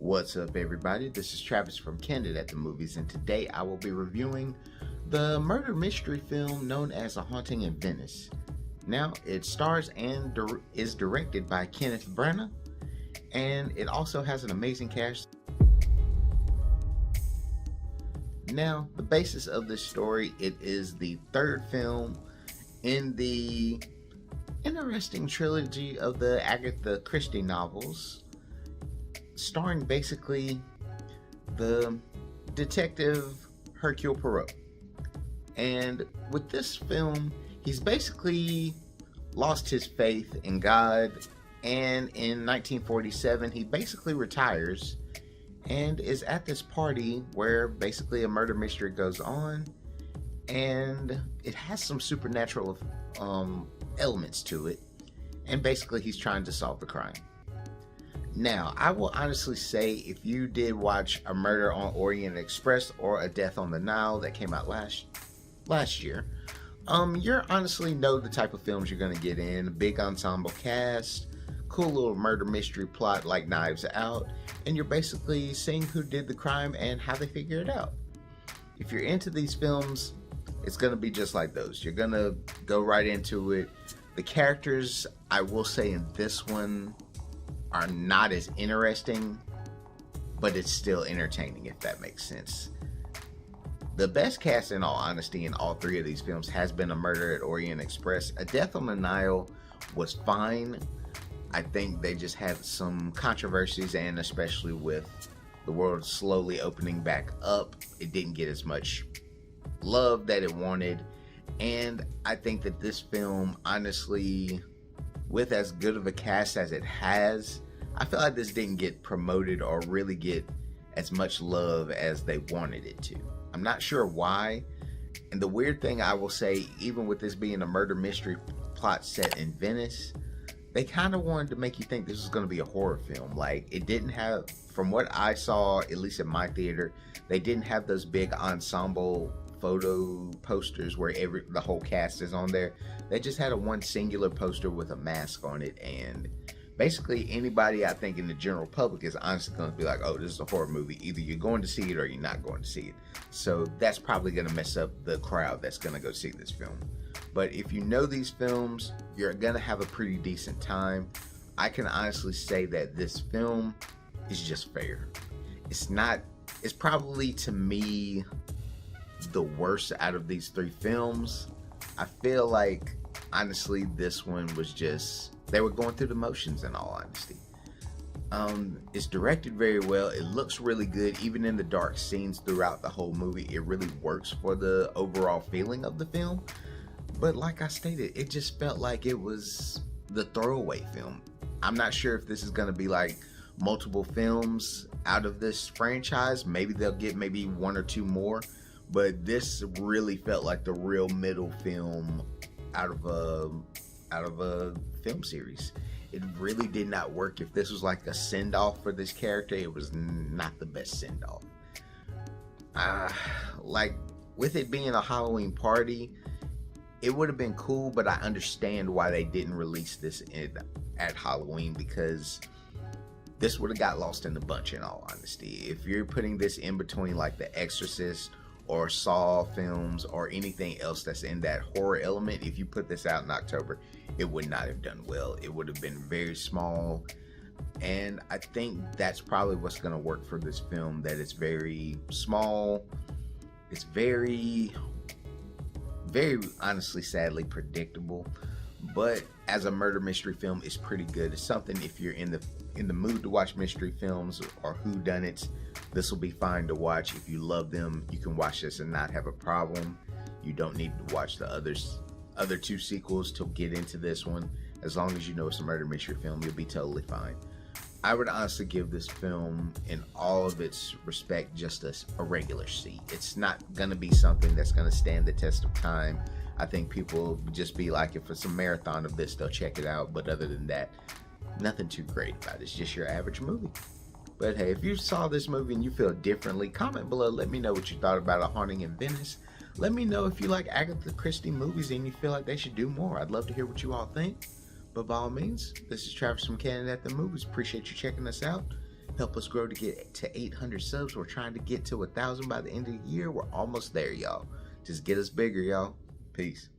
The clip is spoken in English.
What's up, everybody? This is Travis from Candid at the Movies, and today I will be reviewing the murder mystery film known as A Haunting in Venice. Now, it stars and is directed by Kenneth Branagh, and it also has an amazing cast. Now, the basis of this story, it is the third film in the interesting trilogy of the Agatha Christie novels, starring basically the detective Hercule Poirot. And with this film, he's basically lost his faith in God, and in 1947 he basically retires and is at this party where basically a murder mystery goes on, and it has some supernatural elements to it, and basically he's trying to solve the crime. Now, I will honestly say, if you did watch A Murder on Orient Express or A Death on the Nile that came out last year, you honestly know the type of films you're going to get in. A big ensemble cast, cool little murder mystery plot like Knives Out, and you're basically seeing who did the crime and how they figure it out. If you're into these films, it's going to be just like those. You're going to go right into it. The characters, I will say, in this one are not as interesting, but it's still entertaining, if that makes sense. The best cast, in all honesty, in all three of these films has been A Murder at Orient Express. A Death on the Nile was fine. I think they just had some controversies, and especially with the world slowly opening back up, it didn't get as much love that it wanted. And I think that this film, honestly, with as good of a cast as it has, I feel like this didn't get promoted or really get as much love as they wanted it to. I'm not sure why. And the weird thing I will say, even with this being a murder mystery plot set in Venice, they kind of wanted to make you think this was going to be a horror film. Like, it didn't have, from what I saw, at least in my theater, they didn't have those big ensemble photo posters where the whole cast is on there. They just had one singular poster with a mask on it, and basically anybody, I think, in the general public is honestly going to be like, oh, this is a horror movie. Either you're going to see it or you're not going to see it. So that's probably going to mess up the crowd that's going to go see this film. But if you know these films, you're going to have a pretty decent time. I can honestly say that this film is just fair. It's probably, to me, the worst out of these three films. I feel like, honestly, this one was just, they were going through the motions, in all honesty. It's directed very well. It looks really good. Even in the dark scenes throughout the whole movie, it really works for the overall feeling of the film. But like I stated, it just felt like it was the throwaway film. I'm not sure if this is going to be like multiple films out of this franchise. Maybe they'll get maybe one or two more. But this really felt like the real middle film out of a film series. It really did not work. If this was like a send-off for this character, it was not the best send-off. Like, with it being a Halloween party, it would have been cool, but I understand why they didn't release this at Halloween, because this would have got lost in the bunch, in all honesty. If you're putting this in between like The Exorcist or Saw films or anything else that's in that horror element, if you put this out in October, it would not have done well. It would have been very small, and I think that's probably what's going to work for this film, that it's very small. It's very, very honestly, sadly predictable, but as a murder mystery film, it's pretty good. It's something, if you're in the mood to watch mystery films or whodunits, this will be fine to watch. If you love them, you can watch this and not have a problem. You don't need to watch the other two sequels to get into this one. As long as you know it's a murder mystery film, you'll be totally fine. I would honestly give this film, in all of its respect, just a regular C. It's not going to be something that's going to stand the test of time. I think people would just be like, if it's a marathon of this, they'll check it out. But other than that, nothing too great about it. It's just your average movie. But hey, if you saw this movie and you feel differently, comment below. Let me know what you thought about A Haunting in Venice. Let me know if you like Agatha Christie movies and you feel like they should do more. I'd love to hear what you all think. But by all means, this is Travis from Candid at the Movies. Appreciate you checking us out. Help us grow to get to 800 subs. We're trying to get to 1,000 by the end of the year. We're almost there, y'all. Just get us bigger, y'all. Peace.